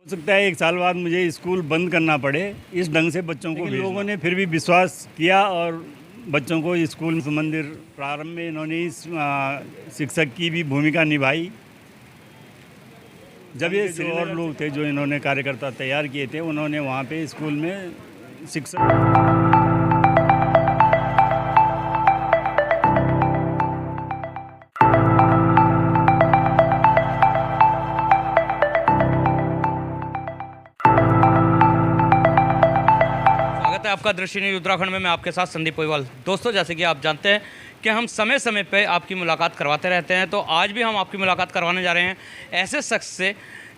हो सकता है 1 साल बाद मुझे स्कूल बंद करना पड़े, इस ढंग से बच्चों को लोगों ने फिर भी विश्वास किया और बच्चों को स्कूल मंदिर प्रारंभ में इन्होंने इस शिक्षक की भी भूमिका निभाई। जब ये जो और लोग थे जो इन्होंने कार्यकर्ता तैयार किए थे, उन्होंने वहाँ पे स्कूल में शिक्षक स्वागत है आपका दृष्टि न्यूज़ उत्तराखंड में। मैं आपके साथ संदीप पोईवाल। दोस्तों, जैसे कि आप जानते हैं कि हम समय समय पे आपकी मुलाकात करवाते रहते हैं, तो आज भी हम आपकी मुलाकात करवाने जा रहे हैं ऐसे शख्स से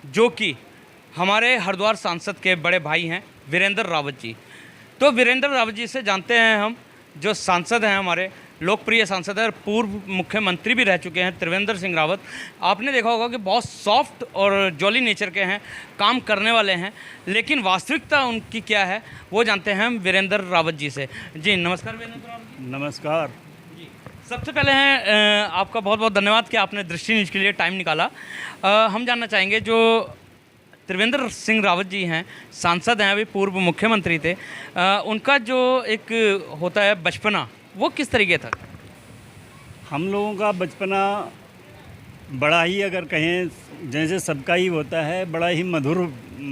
जो कि हमारे हरिद्वार सांसद के बड़े भाई हैं, वीरेंद्र रावत जी। तो वीरेंद्र रावत जी से जानते हैं हम, जो सांसद हैं, हमारे लोकप्रिय सांसद है और पूर्व मुख्यमंत्री भी रह चुके हैं, त्रिवेंद्र सिंह रावत। आपने देखा होगा कि बहुत सॉफ्ट और जॉली नेचर के हैं, काम करने वाले हैं, लेकिन वास्तविकता उनकी क्या है वो जानते हैं हम वीरेंद्र रावत जी से। जी नमस्कार वीरेंद्र रावत जी। नमस्कार जी, सबसे पहले हैं आपका बहुत बहुत धन्यवाद कि आपने दृष्टि न्यूज़ के लिए टाइम निकाला। हम जानना चाहेंगे, जो त्रिवेंद्र सिंह रावत जी हैं, सांसद हैं, अभी पूर्व मुख्यमंत्री थे, उनका जो एक होता है बचपना, वो किस तरीके था? हम लोगों का बचपना बड़ा ही, अगर कहें जैसे सबका ही होता है, बड़ा ही मधुर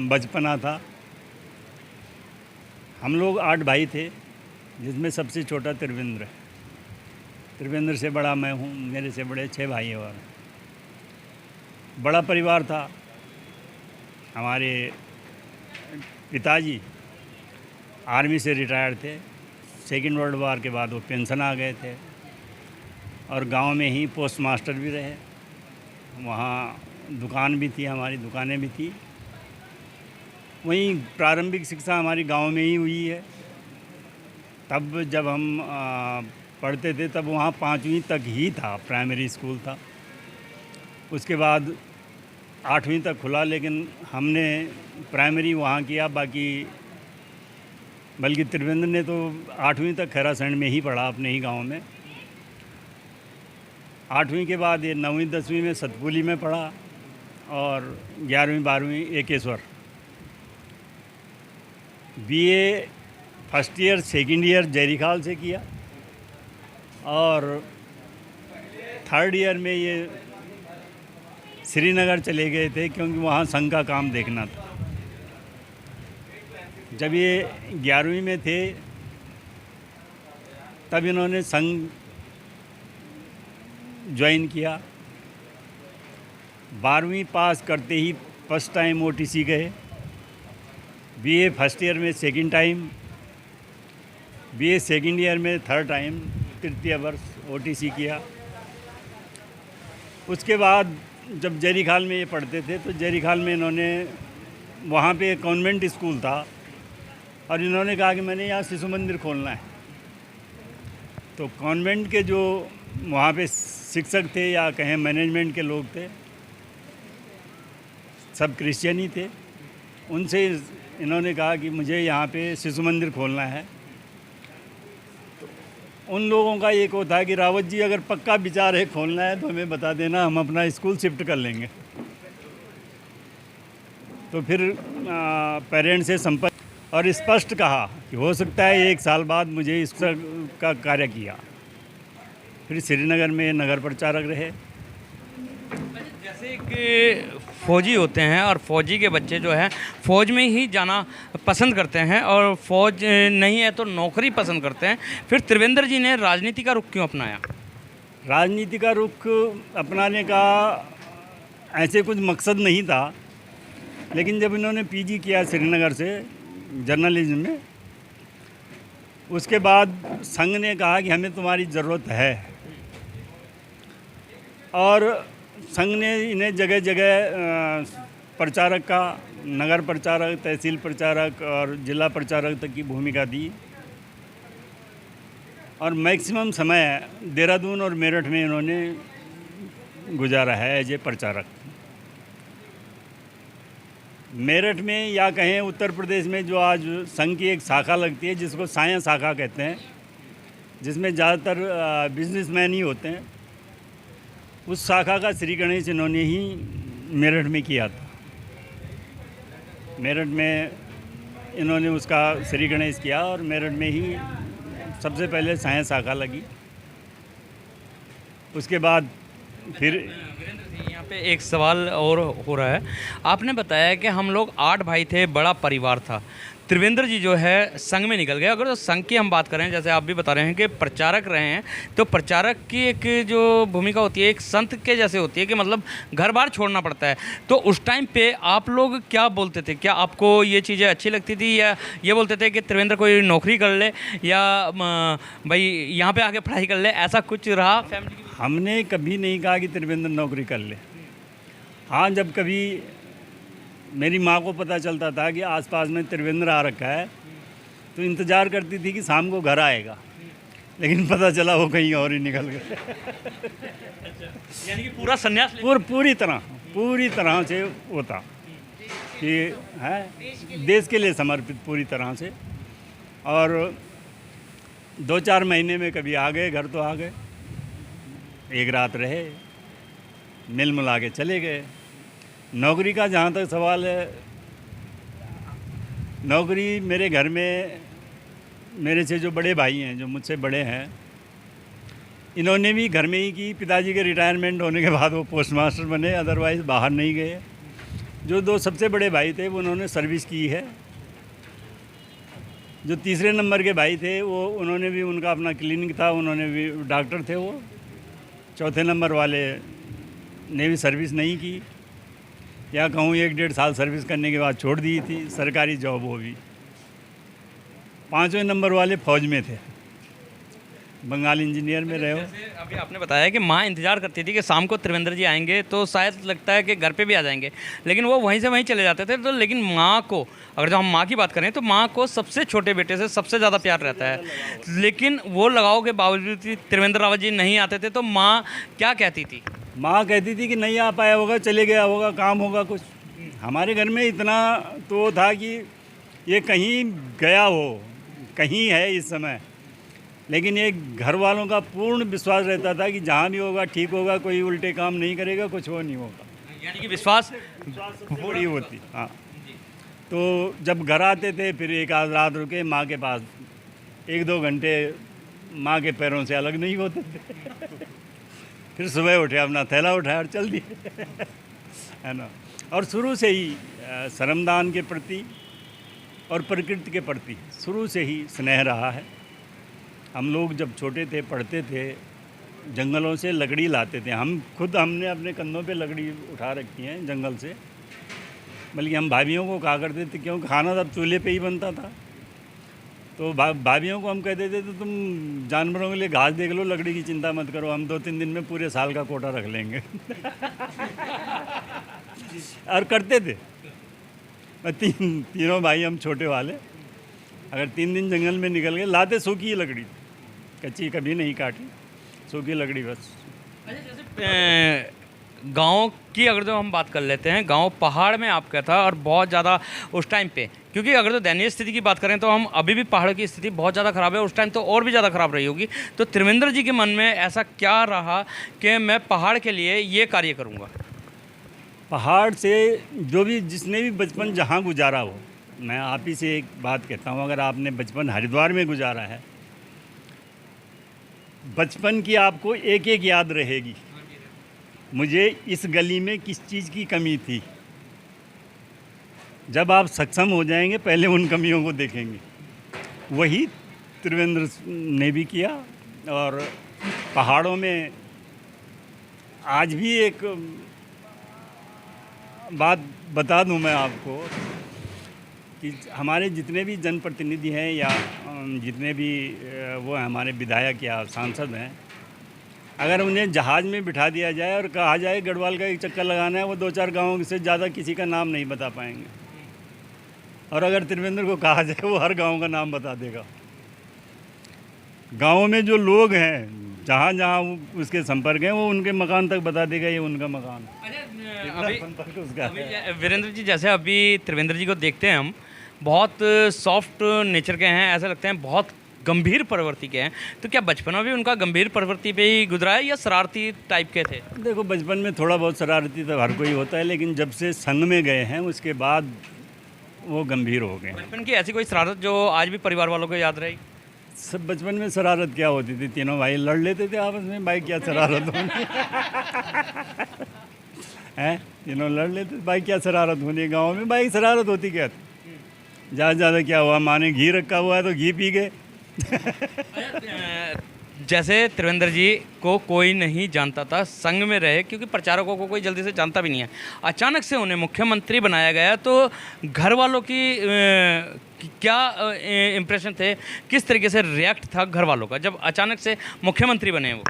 बचपना था। हम लोग 8 भाई थे, जिसमें सबसे छोटा त्रिवेंद्र है। त्रिवेंद्र से बड़ा मैं हूँ, मेरे से बड़े 6 भाई और बड़ा परिवार था। हमारे पिताजी आर्मी से रिटायर्ड थे, सेकेंड वर्ल्ड वार के बाद वो पेंशन आ गए थे और गांव में ही पोस्ट मास्टर भी रहे। वहाँ दुकान भी थी, हमारी दुकानें भी थी। वहीं प्रारंभिक शिक्षा हमारी गांव में ही हुई है। तब जब हम पढ़ते थे तब वहाँ 5वीं तक ही था, प्राइमरी स्कूल था। उसके बाद 8वीं तक खुला, लेकिन हमने प्राइमरी वहाँ किया, बल्कि त्रिवेंद्र ने तो 8वीं तक खैरासैंड में ही पढ़ा, अपने ही गांव में। 8वीं के बाद ये 9वीं 10वीं में सतपुली में पढ़ा और 11वीं 12वीं Ekeshwar. BA first year second year Jaiharikhal से किया और थर्ड ईयर में ये श्रीनगर चले गए थे, क्योंकि वहाँ संघ का काम देखना था। जब ये 11वीं में थे तब इन्होंने संघ ज्वाइन किया। 12वीं पास करते ही फर्स्ट टाइम ओटीसी गए। बीए फर्स्ट ईयर में second time, BA second year में थर्ड टाइम, तृतीय वर्ष ओटीसी किया। उसके बाद जब जयरीखाल में ये पढ़ते थे तो जयरीखाल में इन्होंने, वहाँ पे एक कॉन्वेंट स्कूल था और इन्होंने कहा कि मैंने यहाँ शिशु मंदिर खोलना है। तो कॉन्वेंट के जो वहाँ पे शिक्षक थे या कहें मैनेजमेंट के लोग थे, सब क्रिश्चियन ही थे। उनसे इन्होंने कहा कि मुझे यहाँ पे शिशु मंदिर खोलना है। तो उन लोगों का एक होता है कि रावत जी, अगर पक्का विचार है खोलना है तो हमें बता देना, हम अपना स्कूल शिफ्ट कर लेंगे। तो फिर पेरेंट्स से संपर्क और स्पष्ट कहा कि हो सकता है 1 साल बाद मुझे इसका कार्य किया। फिर श्रीनगर में नगर प्रचारक रहे। जैसे कि फौजी होते हैं और फौजी के बच्चे जो है फ़ौज में ही जाना पसंद करते हैं और फौज नहीं है तो नौकरी पसंद करते हैं, फिर त्रिवेंद्र जी ने राजनीति का रुख क्यों अपनाया? राजनीति का रुख अपनाने का ऐसे कुछ मकसद नहीं था, लेकिन जब इन्होंने पीजी किया श्रीनगर से जर्नलिज्म में, उसके बाद संघ ने कहा कि हमें तुम्हारी ज़रूरत है और संघ ने इन्हें जगह जगह प्रचारक का, नगर प्रचारक, तहसील प्रचारक और जिला प्रचारक तक की भूमिका दी और मैक्सिमम समय देहरादून और मेरठ में इन्होंने गुजारा है एज ए प्रचारक। मेरठ में या कहें उत्तर प्रदेश में जो आज संघ की एक शाखा लगती है, जिसको साया शाखा कहते हैं, जिसमें ज़्यादातर बिजनेसमैन ही होते हैं, उस शाखा का श्री गणेश इन्होंने ही मेरठ में किया था। मेरठ में इन्होंने उसका श्री गणेश किया और मेरठ में ही सबसे पहले साइंस शाखा लगी। उसके बाद फिर वीरेंद्र जी, यहाँ पे एक सवाल और हो रहा है। आपने बताया कि हम लोग 8 भाई थे, बड़ा परिवार था। त्रिवेंद्र जी जो है संघ में निकल गए। अगर तो संघ की हम बात करें, जैसे आप भी बता रहे हैं कि प्रचारक रहे हैं, तो प्रचारक की एक जो भूमिका होती है एक संत के जैसे होती है कि मतलब घर बार छोड़ना पड़ता है। तो उस टाइम पे आप लोग क्या बोलते थे? क्या आपको ये चीज़ें अच्छी लगती थी, या ये बोलते थे कि त्रिवेंद्र कोई नौकरी कर ले, या भाई यहाँ पे आके पढ़ाई कर ले? ऐसा कुछ रहा फैमिली की? हमने कभी नहीं कहा कि त्रिवेंद्र नौकरी कर ले। हाँ, जब कभी मेरी माँ को पता चलता था कि आसपास में त्रिवेंद्र आ रखा है तो इंतज़ार करती थी कि शाम को घर आएगा, लेकिन पता चला वो कहीं और ही निकल गए। यानी कि पूरा संन्यास पूरी तरह से होता कि है देश के लिए समर्पित पूरी तरह से। और 2-4 महीने में कभी आ गए, घर तो आ गए, एक रात रहे, मिल मिला के चले गए। नौकरी का जहाँ तक सवाल है, नौकरी मेरे घर में मेरे से जो बड़े भाई हैं, जो मुझसे बड़े हैं, इन्होंने भी घर में ही की। पिताजी के रिटायरमेंट होने के बाद वो पोस्ट मास्टर बने, अदरवाइज़ बाहर नहीं गए। जो 2 सबसे बड़े भाई थे वो उन्होंने सर्विस की है। जो तीसरे नंबर के भाई थे वो उन्होंने भी, उनका अपना क्लिनिक था, उन्होंने भी डॉक्टर थे वो। चौथे नंबर वाले ने भी सर्विस नहीं की, या कहूँ 1-1.5 साल सर्विस करने के बाद छोड़ दी थी सरकारी जॉब वो भी। 5वें नंबर वाले फ़ौज में थे, बंगाल इंजीनियर में रहे हो। जैसे अभी आपने बताया कि माँ इंतजार करती थी कि शाम को त्रिवेंद्र जी आएंगे, तो शायद लगता है कि घर पे भी आ जाएंगे, लेकिन वो वहीं से वहीं चले जाते थे। तो लेकिन माँ को, अगर जो हम माँ की बात करें, तो माँ को सबसे छोटे बेटे से सबसे ज़्यादा प्यार रहता है, लेकिन वो लगाव के बावजूद भी त्रिवेंद्र रावत जी नहीं आते थे, तो माँ क्या कहती थी? माँ कहती थी कि नहीं आ पाया होगा, चले गया होगा, काम होगा कुछ। हमारे घर में इतना तो था कि ये कहीं गया हो, कहीं है इस समय, लेकिन ये घर वालों का पूर्ण विश्वास रहता था कि जहाँ भी होगा ठीक होगा, कोई उल्टे काम नहीं करेगा, कुछ वो नहीं होगा। यानी कि विश्वास बड़ी होती। हाँ, तो जब घर आते थे फिर एक आध रात रुके माँ के पास, 1-2 घंटे माँ के पैरों से अलग नहीं होते थे। फिर सुबह उठे, अपना थैला उठाया और चल दिए। है ना। और शुरू से ही श्रमदान के प्रति और प्रकृति के प्रति शुरू से ही स्नेह रहा है। हम लोग जब छोटे थे, पढ़ते थे, जंगलों से लकड़ी लाते थे। हमने अपने कंधों पे लकड़ी उठा रखी है जंगल से। बल्कि हम भाभीयों को कहा करते थे, क्योंकि खाना तब चूल्हे पे ही बनता था, तो भाभीयों को हम कहते थे तो तुम जानवरों के लिए घास देख लो, लकड़ी की चिंता मत करो, हम 2-3 दिन में पूरे साल का कोटा रख लेंगे। और करते थे। तीनों भाई हम छोटे वाले, अगर 3 दिन जंगल में निकल गए, लाते सूखी लकड़ी, कच्ची कभी नहीं काटी, सूखी लकड़ी बस। गांव की अगर जो हम बात कर लेते हैं, गांव पहाड़ में आपका था और बहुत ज़्यादा उस टाइम पे, क्योंकि अगर तो दयनीय स्थिति की बात करें तो हम अभी भी पहाड़ की स्थिति बहुत ज़्यादा ख़राब है, उस टाइम तो और भी ज़्यादा ख़राब रही होगी। तो त्रिवेंद्र जी के मन में ऐसा क्या रहा कि मैं पहाड़ के लिए ये कार्य करूँगा? पहाड़ से जो भी, जिसने भी बचपन जहाँ गुजारा हो, मैं आप ही से एक बात कहता हूँ, अगर आपने बचपन हरिद्वार में गुजारा है, बचपन की आपको एक एक याद रहेगी। मुझे इस गली में किस चीज़ की कमी थी। जब आप सक्षम हो जाएंगे, पहले उन कमियों को देखेंगे। वही त्रिवेंद्र ने भी किया। और पहाड़ों में आज भी एक बात बता दूं मैं आपको कि हमारे जितने भी जनप्रतिनिधि हैं या जितने भी वो हमारे विधायक या सांसद हैं, अगर उन्हें जहाज़ में बिठा दिया जाए और कहा जाए गढ़वाल का एक चक्कर लगाना है, वो 2-4 गाँवों से ज़्यादा किसी का नाम नहीं बता पाएंगे। और अगर त्रिवेंद्र को कहा जाए, वो हर गांव का नाम बता देगा। गांव में जो लोग हैं, जहाँ जहाँ उसके संपर्क हैं, वो उनके मकान तक बता देगा ये उनका मकान। अभी वीरेंद्र जी, जैसे अभी त्रिवेंद्र जी को देखते हैं हम, बहुत सॉफ्ट नेचर के हैं, ऐसा लगते हैं बहुत गंभीर प्रवृत्ति के हैं। तो क्या बचपन में भी उनका गंभीर प्रवृत्ति पे ही गुजरा है या शरारती टाइप के थे? देखो, बचपन में थोड़ा बहुत शरारती तो हर कोई होता है, लेकिन जब से संघ में गए हैं उसके बाद वो गंभीर हो गए। बचपन की ऐसी कोई शरारत जो आज भी परिवार वालों को याद रही? सब बचपन में शरारत क्या होती थी, तीनों भाई लड़ लेते थे आपस में, भाई क्या शरारत होनी है, तीनों लड़ लेते भाई क्या शरारत होनी है। गाँव में भाई शरारत होती क्या थी, ज़्यादा क्या हुआ, माँ ने घी रखा हुआ है तो घी पी गए। जैसे त्रिवेंद्र जी को कोई नहीं जानता था, संघ में रहे, क्योंकि प्रचारकों को कोई जल्दी से जानता भी नहीं है, अचानक से उन्हें मुख्यमंत्री बनाया गया, तो घर वालों की क्या इम्प्रेशन थे, किस तरीके से रिएक्ट था घर वालों का जब अचानक से मुख्यमंत्री बने वो?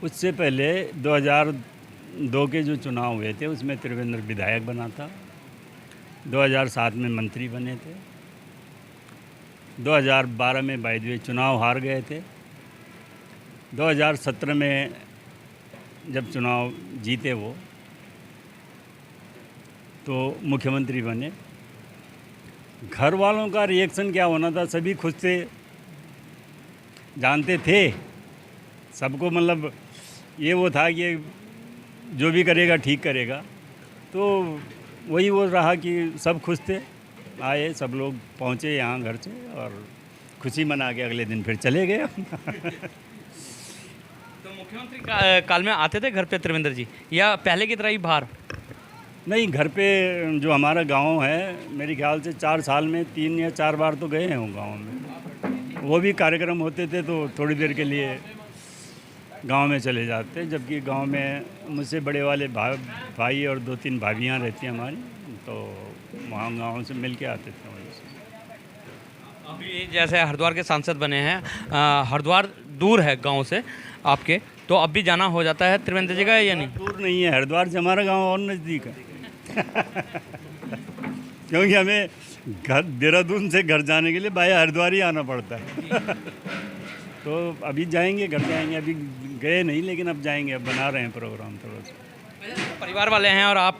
उससे पहले 2002 के जो चुनाव हुए थे उसमें त्रिवेंद्र विधायक बना था, 2007 में मंत्री बने थे, 2012 में बाय द वे चुनाव हार गए थे, 2017 में जब चुनाव जीते वो तो मुख्यमंत्री बने। घर वालों का रिएक्शन क्या होना था, सभी खुश थे, जानते थे सबको, मतलब ये वो था कि जो भी करेगा ठीक करेगा, तो वही वो रहा कि सब खुश थे, आए सब लोग पहुँचे यहाँ घर से और खुशी मना के अगले दिन फिर चले गए। तो मुख्यमंत्री काल में आते थे घर पे त्रिवेंद्र जी, या पहले की तरह ही बाहर? नहीं, घर पे जो हमारा गांव है, मेरे ख्याल से 4 साल में 3 या 4 बार तो गए हैं वो गांव में। वो भी कार्यक्रम होते थे तो थोड़ी देर के लिए गांव में चले जाते, जबकि गांव में मुझसे बड़े वाले भाई और 2-3 भाभियाँ रहती हैं हमारी, तो वहाँ गाँव से मिल के आते थे वहीं से। अभी जैसे हरिद्वार के सांसद बने हैं, हरिद्वार दूर है गांव से आपके, तो अब भी जाना हो जाता है त्रिवेंद्र जी का या नहीं? दूर नहीं है, हरिद्वार से हमारा गांव और नज़दीक है। क्योंकि हमें घर देहरादून से घर जाने के लिए बाया हरिद्वार ही आना पड़ता है। तो अभी जाएंगे, घर जाएंगे, अभी गए नहीं लेकिन अब जाएंगे, अब बना रहे हैं प्रोग्राम थोड़ा सा। परिवार वाले हैं और आप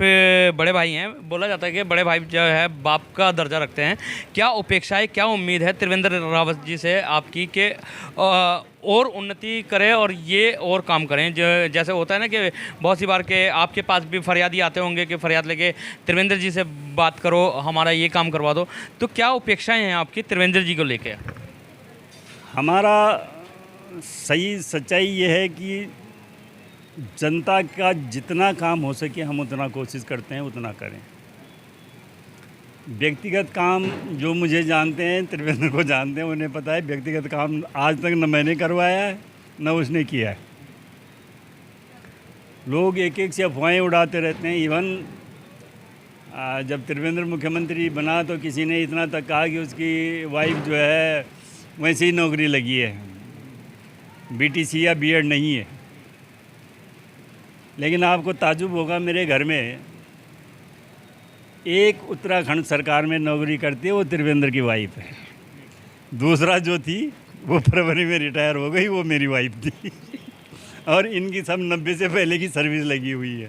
बड़े भाई हैं, बोला जाता है कि बड़े भाई जो है बाप का दर्जा रखते हैं, क्या अपेक्षाएं, क्या उम्मीद है त्रिवेंद्र रावत जी से आपकी कि और उन्नति करें और ये और काम करें? जो जैसे होता है ना कि बहुत सी बार के आपके पास भी फरियादी आते होंगे कि फरियाद लेके त्रिवेंद्र जी से बात करो, हमारा ये काम करवा दो, तो क्या अपेक्षाएँ हैं आपकी त्रिवेंद्र जी को लेके? हमारा सही सच्चाई ये है कि जनता का जितना काम हो सके हम उतना कोशिश करते हैं, उतना करें। व्यक्तिगत काम जो मुझे जानते हैं, त्रिवेंद्र को जानते हैं, उन्हें पता है व्यक्तिगत काम आज तक न मैंने करवाया है न उसने किया है। लोग एक एक से अफवाहें उड़ाते रहते हैं। इवन जब त्रिवेंद्र मुख्यमंत्री बना तो किसी ने इतना तक कहा कि उसकी वाइफ जो है वैसे ही नौकरी लगी है, बीटीसी या बीएड नहीं है। लेकिन आपको ताजुब होगा, मेरे घर में एक उत्तराखंड सरकार में नौकरी करती है, वो त्रिवेंद्र की वाइफ है। दूसरा जो थी वो फरवरी में रिटायर हो गई, वो मेरी वाइफ थी। और इनकी सब 90 से पहले की सर्विस लगी हुई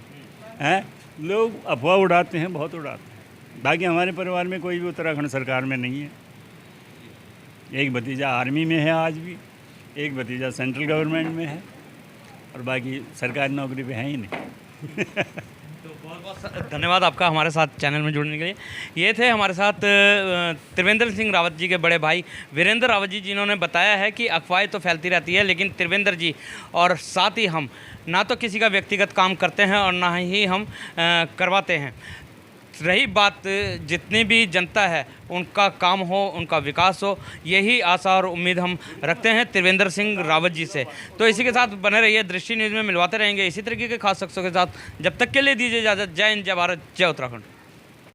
है। लोग अफवाह उड़ाते हैं, बहुत उड़ाते हैं। बाकी हमारे परिवार में कोई भी उत्तराखंड सरकार में नहीं है। एक भतीजा आर्मी में है आज भी, एक भतीजा सेंट्रल गवर्नमेंट में है, और बाकी सरकारी नौकरी पे है ही नहीं। तो बहुत बहुत धन्यवाद आपका हमारे साथ चैनल में जुड़ने के लिए। ये थे हमारे साथ त्रिवेंद्र सिंह रावत जी के बड़े भाई वीरेंद्र रावत जी, जिन्होंने बताया है कि अफवाहें तो फैलती रहती है, लेकिन त्रिवेंद्र जी और साथ ही हम ना तो किसी का व्यक्तिगत काम करते हैं और ना ही हम करवाते हैं। रही बात जितनी भी जनता है उनका काम हो, उनका विकास हो, यही आशा और उम्मीद हम रखते हैं त्रिवेंद्र सिंह रावत जी से। तो इसी के साथ बने रहिए, दृष्टि न्यूज़ में मिलवाते रहेंगे इसी तरीके के खास शख्सों के साथ। जब तक के लिए दीजिए इजाज़त। जय हिंद, जय भारत, जय उत्तराखंड।